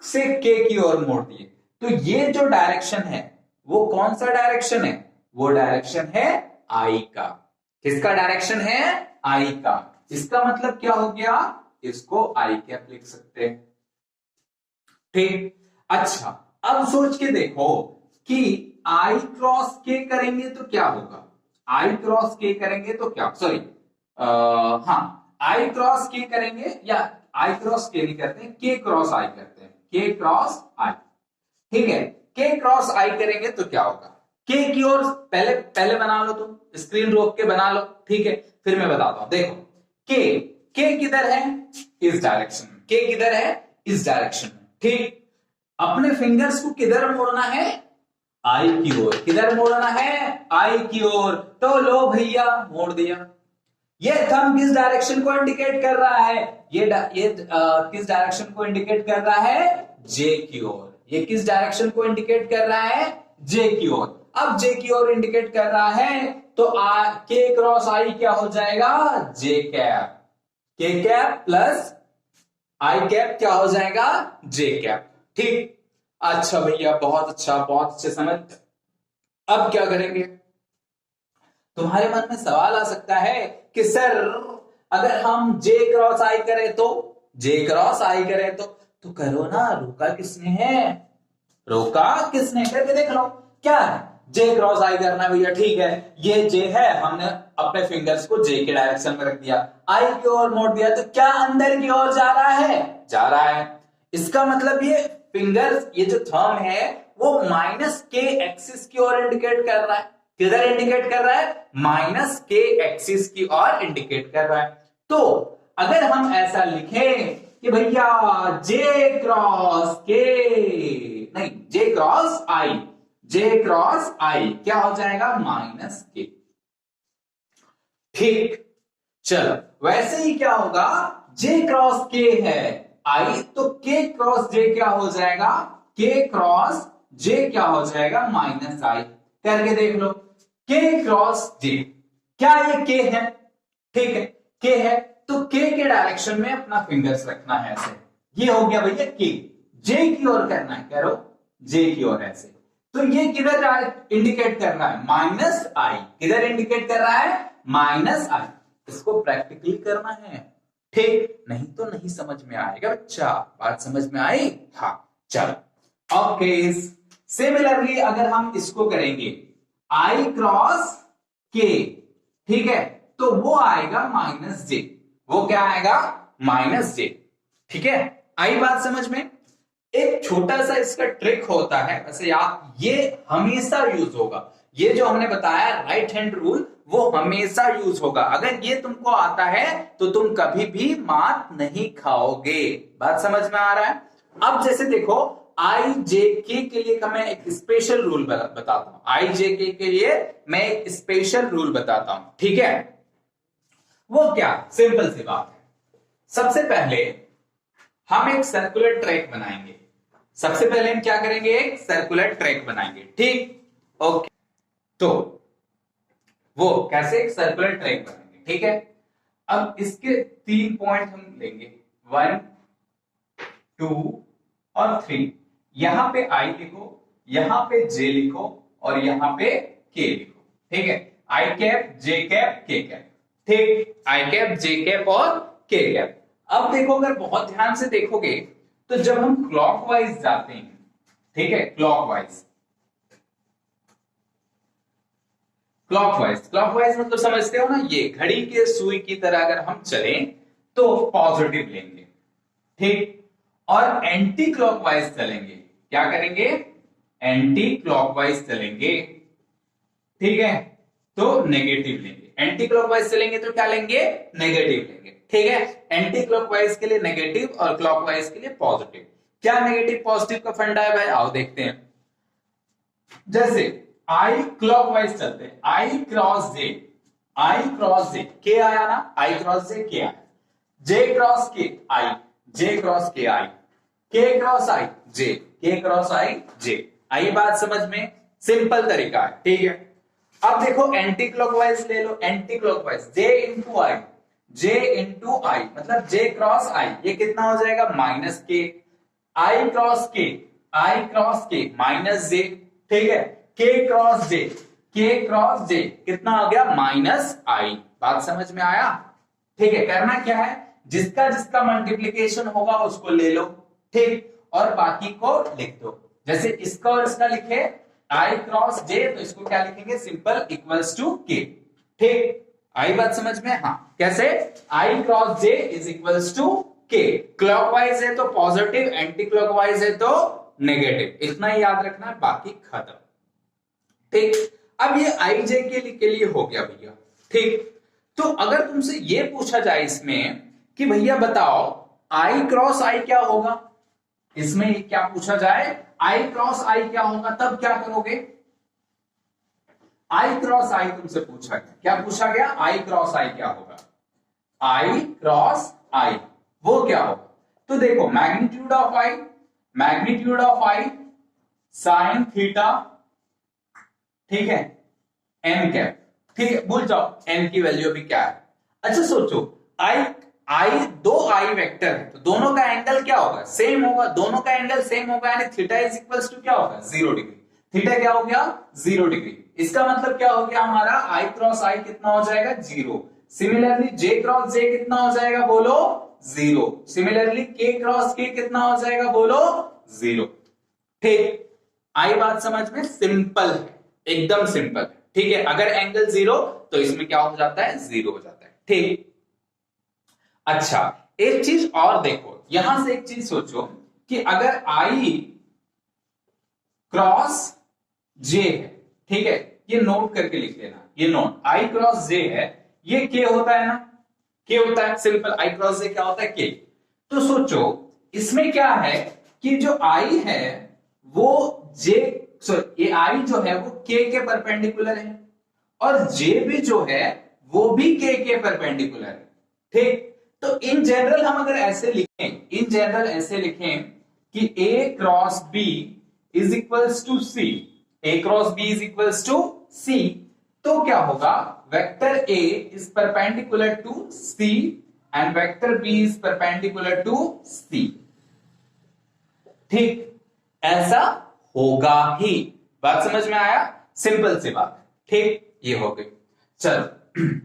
से के की ओर मोड़ दिए। तो ये जो डायरेक्शन है वो कौन सा डायरेक्शन है, वो डायरेक्शन है आई का। किसका डायरेक्शन है, आई का। इसका मतलब क्या हो गया, इसको आई कैप लिख सकते हैं, ठीक। अच्छा, अब सोच के देखो कि आई क्रॉस के करेंगे तो क्या होगा, आई क्रॉस के करेंगे तो क्या, सॉरी हाँ, आई क्रॉस के करेंगे, या आई क्रॉस के नहीं करते, के क्रॉस आई करते हैं, के क्रॉस आई, ठीक है। के क्रॉस आई करेंगे तो क्या होगा, के की ओर पहले पहले बना लो, तुम स्क्रीन रोक के बना लो, ठीक है, फिर मैं बताता हूं। देखो के किधर है, इस डायरेक्शन में, के किधर है, इस डायरेक्शन में, ठीक। अपने फिंगर्स को किधर मोड़ना है, आई की ओर। किधर मोड़ना है, आई की ओर। तो लो भैया मोड़ दिया। ये थंब किस डायरेक्शन को इंडिकेट कर रहा है, ये किस डायरेक्शन को इंडिकेट कर रहा है, जे की ओर। ये किस डायरेक्शन को इंडिकेट कर रहा है, जे की ओर। अब जे की ओर इंडिकेट कर रहा है तो के क्रॉस आई क्या हो जाएगा, जे कैप। के कैप प्लस आई कैप क्या हो जाएगा, जे कैप, ठीक। अच्छा भैया, बहुत अच्छा, बहुत अच्छे समझ। अब क्या करेंगे, तुम्हारे मन में सवाल आ सकता है कि सर अगर हम जे क्रॉस आई करें तो, जे क्रॉस आई करें तो करो ना, रोका किसने है, रोका किसने, करके देख लो। क्या है, जे क्रॉस आई करना है भैया, ठीक है। ये जे है, हमने अपने फिंगर्स को जे के डायरेक्शन में रख दिया, आई की ओर मोड़ दिया, तो क्या अंदर की ओर जा रहा है, जा रहा है। इसका मतलब ये फिंगर्स, ये जो थंब है वो माइनस के एक्सिस की ओर इंडिकेट कर रहा है। किधर इंडिकेट कर रहा है, माइनस के एक्सिस की ओर इंडिकेट कर रहा है। तो अगर हम ऐसा लिखें कि भैया जे क्रॉस के, नहीं, जे क्रॉस आई, जे क्रॉस आई क्या हो जाएगा, माइनस के, ठीक। चलो, वैसे ही क्या होगा, जे क्रॉस के है आई, तो के क्रॉस जे क्या हो जाएगा, के क्रॉस जे क्या हो जाएगा, माइनस आई। करके देख लो, के क्रॉस जे, क्या ये के है, ठीक है, के है, तो के के डायरेक्शन में अपना फिंगर्स रखना है ऐसे। ये हो गया भैया के, जे की ओर करना है, करो जे की ओर ऐसे। तो ये किधर इंडिकेट कर रहा है, माइनस आई। किधर इंडिकेट कर रहा है, माइनस आई। इसको प्रैक्टिकली करना है, ठीक, नहीं तो नहीं समझ में आएगा बच्चा। बात समझ में आई, हाँ। चलो, ओके। सिमिलरली अगर हम इसको करेंगे आई क्रॉस के, ठीक है, तो वो आएगा माइनस जे। वो क्या आएगा, माइनस जे, ठीक है। आई बात समझ में। एक छोटा सा इसका ट्रिक होता है, वैसे आप ये हमेशा यूज होगा, ये जो हमने बताया राइट हैंड रूल वो हमेशा यूज होगा। अगर ये तुमको आता है तो तुम कभी भी मात नहीं खाओगे। बात समझ में आ रहा है। अब जैसे देखो, आई जे के लिए का मैं एक स्पेशल रूल बताता हूं। आई जे के लिए मैं एक स्पेशल रूल बताता हूं, ठीक है। वो क्या, सिंपल सी बात है। सबसे पहले हम एक सर्कुलर ट्रैक बनाएंगे। सबसे पहले हम क्या करेंगे, एक सर्कुलर ट्रैक बनाएंगे, ठीक, ओके। तो वो कैसे, एक सर्कुलर ट्रैक बनाएंगे, ठीक है। अब इसके 3 पॉइंट हम लेंगे, 1 2 और 3। यहां पे आई लिखो, यहां पे जे लिखो और यहां पे के लिखो, ठीक है। आई कैप, जे कैप, के कैप, ठीक। आई कैप, जे कैप और के कैप। अब देखो, अगर बहुत ध्यान से देखोगे तो जब हम क्लॉकवाइज जाते हैं, ठीक है, क्लॉकवाइज, क्लॉकवाइज, क्लॉकवाइज मतलब समझते हो ना, ये घड़ी के सुई की तरह अगर हम चलें तो पॉजिटिव लेंगे, ठीक। और एंटी क्लॉकवाइज चलेंगे, क्या करेंगे, एंटी क्लॉकवाइज चलेंगे, ठीक है, तो नेगेटिव लेंगे। एंटी क्लॉकवाइज चलेंगे तो क्या लेंगे, नेगेटिव लेंगे, ठीक है। एंटी क्लॉकवाइज के लिए नेगेटिव और क्लॉकवाइज के लिए पॉजिटिव। क्या नेगेटिव पॉजिटिव का फंडा है भाई, आओ देखते हैं। जैसे आई क्लॉकवाइज चलते हैं, आई क्रॉस जे, आई क्रॉस जे, के आया ना, आई क्रॉस जे के आया, जे क्रॉस के आई, जे क्रॉस के आई, के क्रॉस आई जे, के क्रॉस आई जे। आई बात समझ में, सिंपल तरीका है, ठीक है। अब देखो एंटी क्लॉकवाइज ले लो, एंटी क्लॉकवाइज जे इंटू आई, जे इंटू आई मतलब जे क्रॉस आई, ये कितना हो जाएगा, माइनस के, आई क्रॉस के, आई क्रॉस के माइनस जे, ठीक है, के क्रॉस जे, के क्रॉस जे कितना हो गया, माइनस आई। बात समझ में आया, ठीक है। करना क्या है, जिसका जिसका मल्टीप्लीकेशन होगा उसको ले लो, ठीक, और बाकी को लिख दो। जैसे इसका और इसका लिखे आई क्रॉस जे, तो इसको क्या लिखेंगे, सिंपल इक्वल्स टू के, ठीक। आई बात समझ में, हाँ कैसे, I cross J is equals to K. Clockwise है तो पॉजिटिव, एंटी क्लॉकवाइज है तो नेगेटिव, इतना ही याद रखना है, बाकी खत्म, ठीक। अब ये आई जे के लिए हो गया भैया, ठीक। तो अगर तुमसे ये पूछा जाए इसमें कि भैया बताओ आई क्रॉस आई क्या होगा, इसमें क्या पूछा जाए, आई क्रॉस आई क्या होगा, तब क्या करोगे, आई क्रॉस आई तुमसे पूछा गया, क्या पूछा गया, आई क्रॉस आई क्या होगा, आई क्रॉस आई वो क्या होगा। तो देखो magnitude of I, magnitude of I sine theta, ठीक है, एन कैप, ठीक है, भूल जाओ एन की वैल्यू भी क्या है। अच्छा सोचो, आई आई दो आई वेक्टर है तो दोनों का एंगल क्या होगा, सेम होगा, दोनों का एंगल सेम होगा, यानी थीटा इज इक्वल्स टू क्या होगा, 0 डिग्री। थीटा क्या हो गया, 0 डिग्री। इसका मतलब क्या हो गया हमारा, आई क्रॉस आई कितना हो जाएगा, 0। सिमिलरली जे क्रॉस जे कितना हो जाएगा, बोलो 0। सिमिलरली के क्रॉस के कितना हो जाएगा, बोलो 0, ठीक। आई बात समझ में, सिंपल है, एकदम सिंपल, ठीक है। अगर एंगल 0 तो इसमें क्या हो जाता है, 0 हो जाता है, ठीक। अच्छा एक चीज और देखो, यहां से एक चीज सोचो कि अगर आई क्रॉस जे है, ठीक है, ये नोट करके लिख लेना, ये नोट, आई क्रॉस जे है, ये के होता है ना, के होता है, सिंपल, आई क्रॉस जे क्या होता है, के। तो सोचो इसमें क्या है कि जो आई है वो जे, सॉरी ये आई जो है वो के परपेंडिकुलर है, और जे भी जो है वो भी के परपेंडिकुलर है, ठीक। तो इन जनरल हम अगर ऐसे लिखें, इन जनरल ऐसे लिखें कि a cross b is equals to c, a cross b is equals to c, तो क्या होगा, vector a is perpendicular to c and vector b is perpendicular to c, ठीक, ऐसा होगा ही। बात समझ में आया, सिंपल सी बात, ठीक, ये हो गई। चलो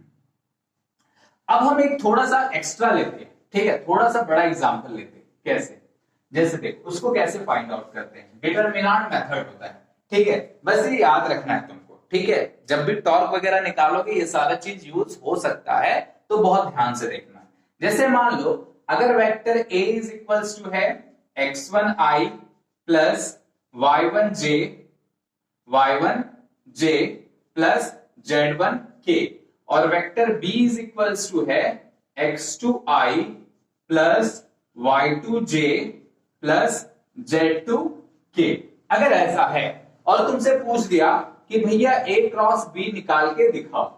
अब हम एक थोड़ा सा एक्स्ट्रा लेते हैं, ठीक है, थोड़ा सा बड़ा एग्जांपल लेते हैं, कैसे, जैसे देखो उसको कैसे फाइंड आउट करते हैं, डिटरमिनेंट मेथड होता है, ठीक है, बस ये याद रखना है तुमको, ठीक है। जब भी टॉर्क वगैरह निकालोगे ये सारा चीज यूज हो सकता है, तो बहुत ध्यान से देखना है। जैसे मान लो अगर vector a is equals to है x1i plus y1j plus z1k, और vector b is equals to है x2i plus y2j plus z2k। अगर ऐसा है और तुमसे पूछ दिया कि भैया a क्रॉस b निकाल के दिखाओ,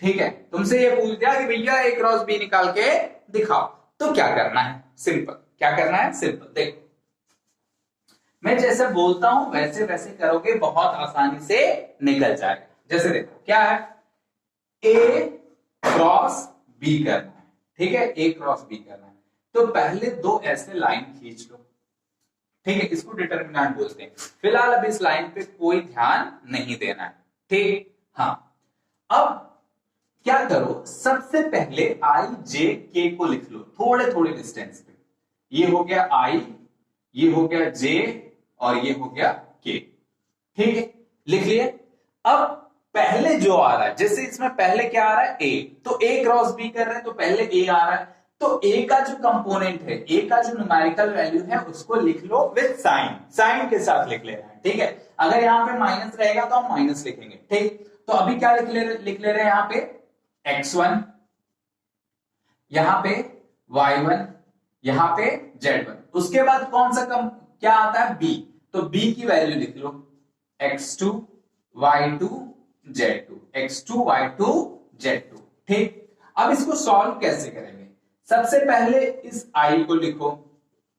ठीक है, तुमसे ये पूछ दिया कि भैया a क्रॉस b निकाल के दिखाओ, तो क्या करना है, सिंपल, क्या करना है, सिंपल, देखो मैं जैसे बोलता हूं वैसे वैसे करोगे, बहुत आसानी से निकल जाएगा। जैसे देखो क्या है, a क्रॉस b करना है, ठीक है, a क्रॉस b करना है, तो पहले दो ऐसे लाइन खींच लो, ठीक है, इसको डिटरमिनेंट बोलते हैं। फिलहाल अब इस लाइन पे कोई ध्यान नहीं देना है, ठीक, हाँ। अब क्या करो, सबसे पहले आई जे के को लिख लो थोड़े थोड़े डिस्टेंस पे, ये हो गया आई, ये हो गया जे, और ये हो गया के, ठीक है, लिख लिए। अब पहले जो आ रहा है, जैसे इसमें पहले क्या आ रहा है, ए, तो ए क्रॉस बी कर रहे हैं तो पहले ए आ रहा है, तो ए का जो कंपोनेंट है, ए का जो न्यूमेरिकल वैल्यू है उसको लिख लो विद साइन, साइन के साथ लिख लेना है, ठीक है। अगर यहाँ पे माइनस रहेगा तो हम माइनस लिखेंगे, ठीक। तो अभी क्या लिख ले रहे हैं यहाँ पे x1, यहां पे y1, यहां पे z1, उसके बाद कौन सा क्या आता है b, तो b की वैल्यू लिख लो x2 y2 z2, x2 y2 z2, ठीक। अब इसको सॉल्व कैसे करेंगे? सबसे पहले इस i को लिखो,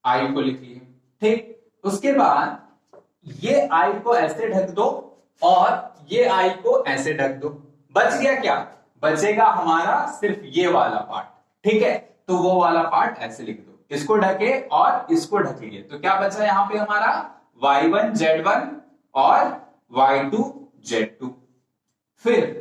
i को लिख लिए, ठीक। उसके बाद ये i को ऐसे ढक दो और ये i को ऐसे ढक दो, बच गया क्या? बचेगा हमारा सिर्फ ये वाला पार्ट, ठीक है। तो वो वाला पार्ट ऐसे लिख दो, इसको ढके और इसको ढक लिए, तो क्या बचा यहां पे हमारा y1 z1 और y2 z2। फिर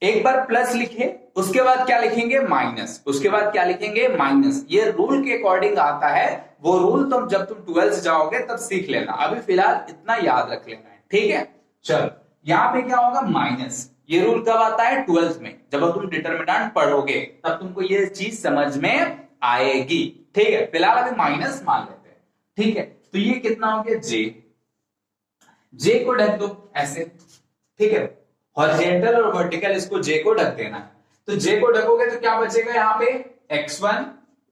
एक बार प्लस लिखे, उसके बाद क्या लिखेंगे? माइनस, उसके बाद क्या लिखेंगे? माइनस। ये रूल के अकॉर्डिंग आता है, वो रूल तुम जब तुम 12th जाओगे तब सीख लेना, अभी फिलहाल इतना याद रख लेना है, ठीक है। चलो यहां पे क्या होगा? माइनस। ये रूल कब आता है? 12th में, जब तुम डिटर्मिनेंट पढ़ोगे तब तुमको ये चीज समझ में आएगी, ठीक है। फिलहाल अभी माइनस मान लेते हैं, ठीक है। तो ये कितना हो गया? जे को ढक दो ऐसे, ठीक है। हॉरिजॉन्टल और वर्टिकल इसको जे को ढक देना है, तो जे को ढकोगे तो क्या बचेगा यहाँ पे? x1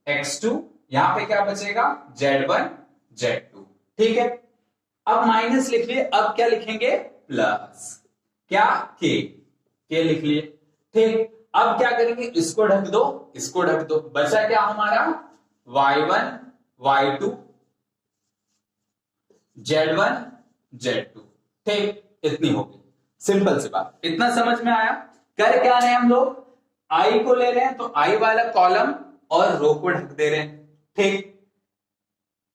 x2, यहां पे क्या बचेगा? z1 z2, ठीक है। अब माइनस लिख लिए, अब क्या लिखेंगे? प्लस, क्या? के लिख लिए, ठीक। अब क्या करेंगे? इसको ढक दो, इसको ढक दो, बचा क्या हमारा? y1 y2 z1 z2, ठीक। इतनी होगी, सिंपल सी बात। इतना समझ में आया? कर क्या रहे हैं हम लोग? आई को ले रहे हैं तो आई वाला कॉलम और रो को ढक दे रहे हैं, ठीक।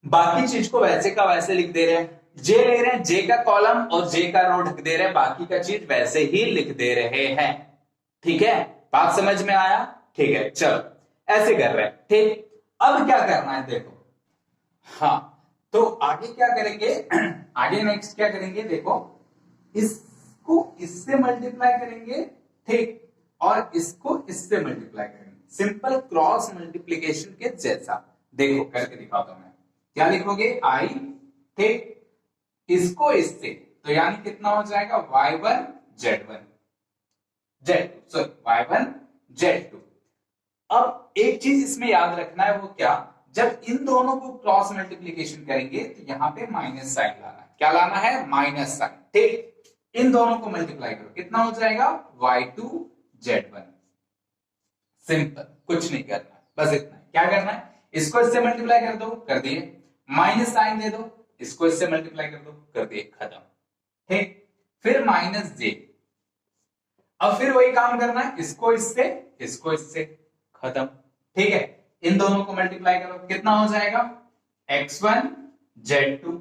बाकी चीज को वैसे का वैसे लिख दे रहे हैं। जे ले रहे हैं, जे का कॉलम और जे का रो ढक दे रहे हैं, बाकी का चीज वैसे ही लिख दे रहे हैं, ठीक है। बात समझ में आया? ठीक है, चलो ऐसे कर रहे हैं, ठीक। अब क्या करना है देखो, हाँ, तो आगे क्या करेंगे? आगे नेक्स्ट क्या करेंगे? देखो, इसको इससे मल्टीप्लाई करेंगे, ठीक, और इसको इससे मल्टीप्लाई करेंगे, सिंपल क्रॉस मल्टीप्लीकेशन के जैसा। देखो करके दिखाता हूं मैं, क्या लिखोगे? आई, ठीक, इसको इससे, तो यानी कितना हो जाएगा? y1 z1 z2, sorry y1 z2। अब एक चीज इसमें याद रखना है, वो क्या? जब इन दोनों को क्रॉस मल्टीप्लीकेशन करेंगे तो यहां पे माइनस साइन लाना है। क्या लाना है? माइनस साइन, ठीक। इन दोनों को मल्टीप्लाई करो, कितना हो जाएगा? y2 z1। सिंपल, कुछ नहीं करना, बस इतना। क्या करना है? इसको इससे मल्टीप्लाई कर दो, कर दिए। माइनस साइन दे दो, इसको इससे मल्टीप्लाई कर दो, कर दिए, खत्म, ठीक। फिर माइनस जे, अब फिर वही काम करना है, इसको इससे, खत्म, ठीक है। इन दोनों को मल्टीप्लाई करो, कितना हो जाएगा? x1 z2।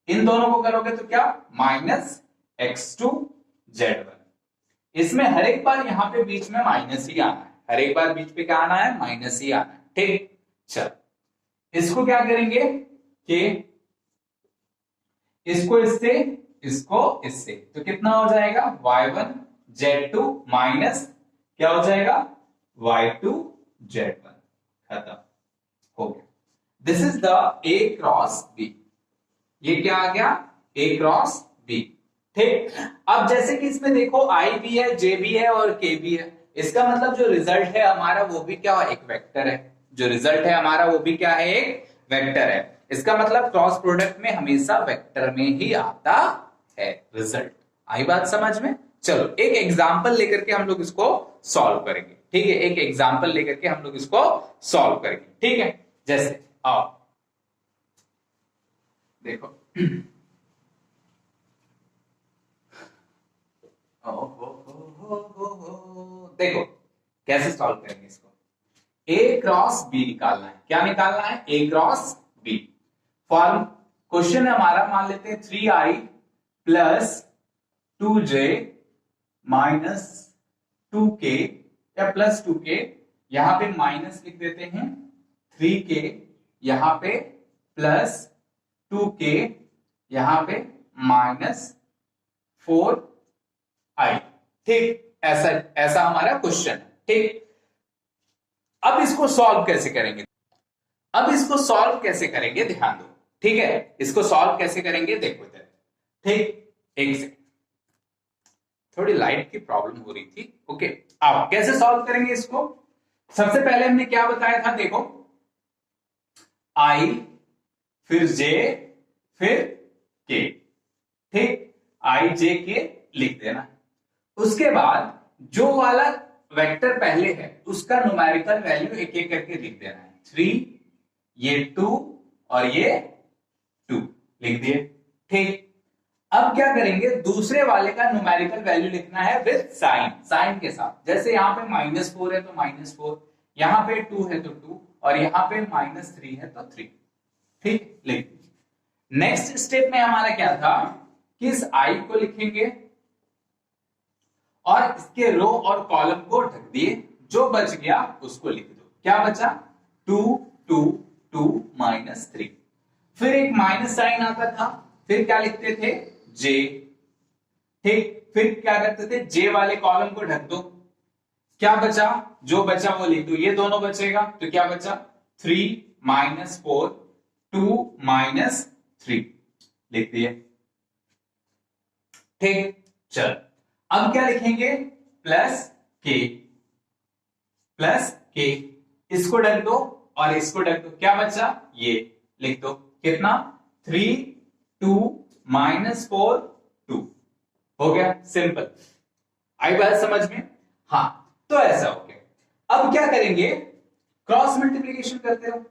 इन दोनों को करोगे तो क्या? Minus x2 z1। इसमें हर एक बार यहां पे बीच में माइनस ही आना है, हर एक बार बीच पे क्या आना है? माइनस ही आना है, ठीक। चल इसको क्या करेंगे कि इसको इससे, तो कितना हो जाएगा? y1 z2 माइनस क्या हो जाएगा? y2 z1, खत्म, हो गया। This is the a cross b। ये क्या आ गया? a क्रॉस b, ठीक। अब जैसे कि इसमें देखो i भी है, j भी है और k भी है, इसका मतलब जो रिजल्ट है हमारा वो भी क्या? एक वेक्टर है। जो रिजल्ट है हमारा वो भी क्या है? एक वेक्टर है। इसका मतलब क्रॉस प्रोडक्ट में हमेशा वेक्टर में ही आता है रिजल्ट। आई बात समझ में? चलो एक एग्जांपल लेकर के हम लोग इसको सॉल्व करेंगे, ठीक है। एक एग्जांपल लेकर के हम लोग इसको सॉल्व करेंगे, ठीक है। जैसे आओ देखो, देखो कैसे सॉल्व करेंगे इसको। ए क्रॉस बी निकालना है। क्या निकालना है? ए क्रॉस बी। फॉर्म क्वेश्चन हमारा, मान लेते हैं 3i plus 2j minus 2k या प्लस 2k, यहां पे माइनस लिख देते हैं, 3k यहां पे प्लस 2k यहां पे माइनस 4i, ठीक। ऐसा हमारा क्वेश्चन है, ठीक। अब इसको सॉल्व कैसे करेंगे? अब इसको सॉल्व कैसे करेंगे ध्यान दो, ठीक है? इसको सॉल्व कैसे करेंगे देखो इधर, ठीक? एक सेकंड, थोड़ी लाइट की प्रॉब्लम हो रही थी। ओके, अब कैसे सॉल्व करेंगे इसको? सबसे पहले हमने क्या बताया था, देखो, आई, फिर जे, फिर के, ठीक? आई जे के लिख देना। उसके बाद जो वाला वेक्टर पहले है उसका न्यूमेरिकल वैल्यू एक एक करके लिख देना है। 3, ये 2 और ये 2 लिख दिए, ठीक? अब क्या करेंगे, दूसरे वाले का न्यूमेरिकल वैल्यू लिखना है विद साइन, साइन के साथ। जैसे यहाँ पे -4 है तो -4, यहाँ पे 2 है तो 2, और यहाँ पे -3 है तो 3, ठीक? लिख। नेक्स्ट स्टेप में हमारा क्या था कि इस आई को लिखेंगे और इसके रो और कॉलम को ढक दिए, जो बच गया उसको लिख दो। क्या बचा? 2 2 2 -3। फिर एक माइनस साइन आता था, फिर क्या लिखते थे? जे, ठीक? फिर क्या करते थे? जे वाले कॉलम को ढक दो। क्या बचा? जो बचा वो लिख दो। ये दोनों बचेगा तो क्या बचा? 3 -4 2 -3 लिख दिए, ठीक? चल, अब क्या लिखेंगे? प्लस के, प्लस के, इसको ढक दो और इसको ढक दो। क्या बचा? ये लिख दो। कितना? 3 2 -4 2 हो गया, सिंपल। आई बात समझ में? हाँ, तो ऐसा हो गया। अब क्या करेंगे? क्रॉस मल्टीप्लीकेशन करते हो,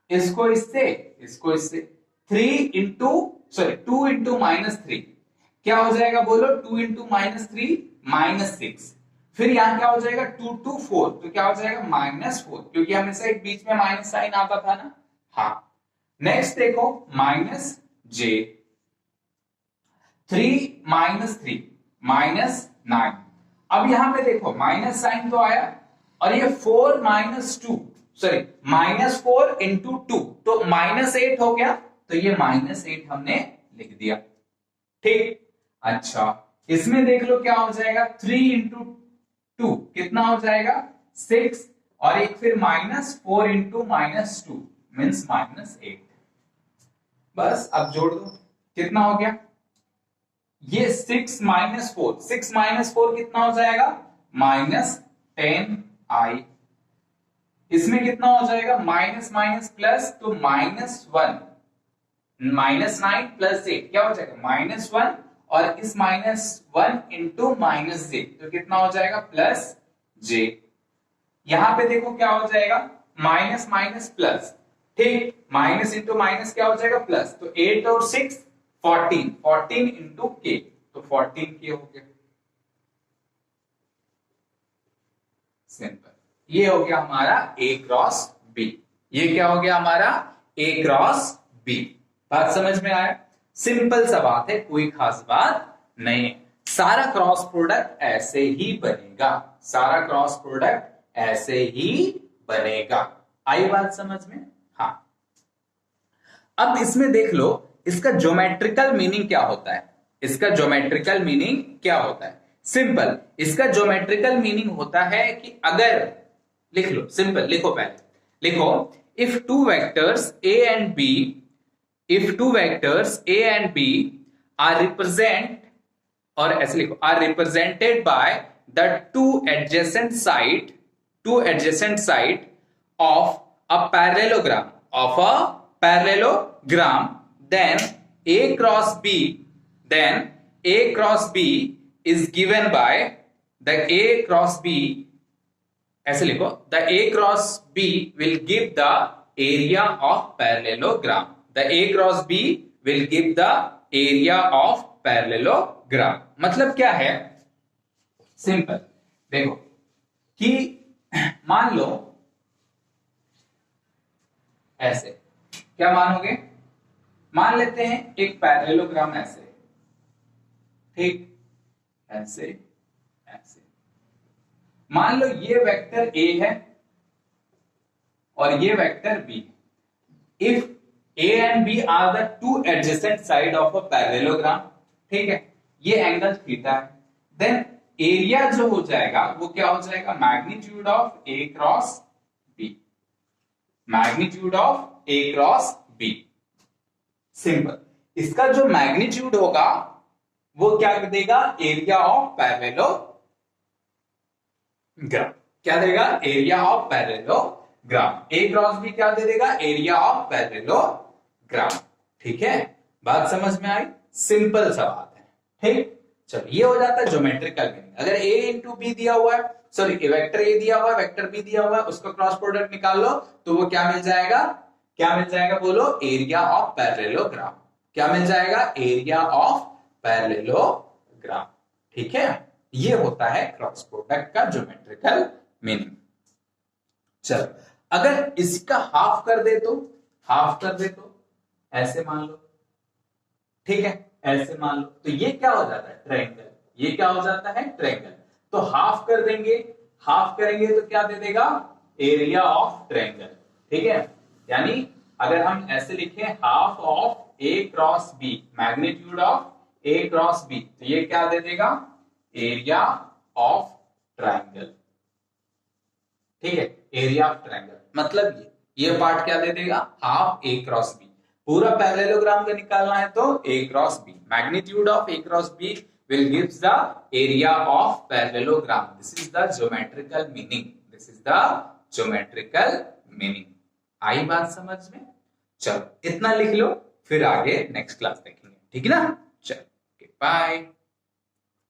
इसको इससे, इसको इससे। 3 इंटू, सॉरी 2 इंटू -3 क्या हो जाएगा बोलो? 2 इंटू -3 -6। फिर यहां क्या हो जाएगा? 2 2 4 तो क्या हो जाएगा? -4, क्योंकि हमेशा एक बीच में माइनस साइन आता था ना। हाँ, नेक्स्ट देखो, माइनस जे, 3 -3 -9। अब यहां पे देखो माइनस साइन तो आया, और ये 4 -2, सॉरी -4 इंटू 2 तो -8 हो गया, तो ये -8 हमने लिख दिया, ठीक? अच्छा, इसमें देख लो क्या हो जाएगा? 3 इंटू 2 कितना हो जाएगा? 6, और एक फिर -4 इंटू -2 मीन्स -8। बस अब जोड़ दो, कितना हो गया? ये 6 -4, 6 -4 कितना हो जाएगा? -10i। इसमें कितना हो जाएगा? माइनस माइनस प्लस, तो -1, -9 + 8 क्या हो जाएगा? -1, और इस -1 इंटू -j तो कितना हो जाएगा? +j। यहां पे देखो क्या हो जाएगा? माइनस माइनस प्लस, ठीक? माइनस इंटू माइनस क्या हो जाएगा? प्लस, तो 8 और 6 14, 14 इंटू के तो 14 के हो गया, सिंपल। ये हो गया हमारा A क्रॉस B। ये क्या हो गया हमारा? A cross B। बात समझ में आया? सिंपल सा बात है, कोई खास बात नहीं है। सारा क्रॉस प्रोडक्ट ऐसे ही बनेगा, सारा क्रॉस प्रोडक्ट ऐसे ही बनेगा। आई बात समझ में? हाँ, अब इसमें देख लो इसका ज्योमेट्रिकल मीनिंग क्या होता है। इसका ज्योमेट्रिकल मीनिंग क्या होता है? सिंपल, इसका ज्योमेट्रिकल मीनिंग होता है कि अगर, लिख लो, सिंपल लिखो, पहले लिखो, if two vectors A and B, if two vectors a and b are represent, or ऐसे लिखो, are represented by the two adjacent side of a parallelogram, then a cross b is given by the a cross b, ऐसे लिखो, the a cross b will give the area of parallelogram, the a cross b will give the area of parallelogram। मतलब क्या है? सिंपल देखो कि मान लो ऐसे, क्या मानोगे? मान लेते हैं एक पैरेललोग्राम ऐसे, ठीक? ऐसे ऐसे मान लो ये वेक्टर a है और ये vector b। If A and B are the two adjacent side of a parallelogram, ठीक है? ये एंगल थीटा है, देन एरिया जो हो जाएगा वो क्या हो जाएगा? Magnitude of A cross B। Magnitude of A cross B. Simple. इसका जो मैग्नीट्यूड होगा वो क्या देगा, एरिया ऑफ पैरेललोग्राम। क्या देगा, area of parallelogram. A cross B क्या दे देगा, एरिया ऑफ पैरेललोग्राम। ठीक है, बात समझ में आई, सिंपल सा बात है। ठीक, चलो ये हो जाता है ज्योमेट्रिकल मीनिंग। अगर ए इंटू बी दिया हुआ है, सॉरी वेक्टर ए दिया हुआ है, वेक्टर बी दिया हुआ है, उसका क्रॉस प्रोडक्ट निकाल लो तो वो क्या मिल जाएगा, क्या मिल जाएगा बोलो, एरिया ऑफ पैरेललोग्राम। क्या मिल जाएगा, एरिया ऑफ पैरेललोग्राम। ठीक है, ये होता है क्रॉस प्रोडक्ट का ज्योमेट्रिकल मीनिंग। चलो अगर इसका हाफ कर दे तो, हाफ कर दे तो ऐसे मान लो, ठीक है, ऐसे मान लो तो ये क्या हो जाता है, ट्रायंगल। ये क्या हो जाता है, ट्रायंगल। तो हाफ कर देंगे, हाफ करेंगे तो क्या दे देगा, एरिया ऑफ ट्रायंगल। ठीक है, यानी अगर हम ऐसे लिखें half of A cross B, magnitude of A cross B, तो ये क्या दे देगा, एरिया ऑफ ट्रायंगल। ठीक है, एरिया ऑफ ट्रायंगल मतलब ये पार्ट क्या दे देगा, हाफ ए क्रॉस बी। पूरा पैरेललोग्राम का निकालना है तो A cross B, magnitude of A cross B will gives the area of parallelogram. This is the geometrical meaning. This is the geometrical meaning. आई बात समझ में? चलो इतना लिख लो, फिर आगे नेक्स्ट क्लास देखेंगे। ठीक है ना, चलो बाय।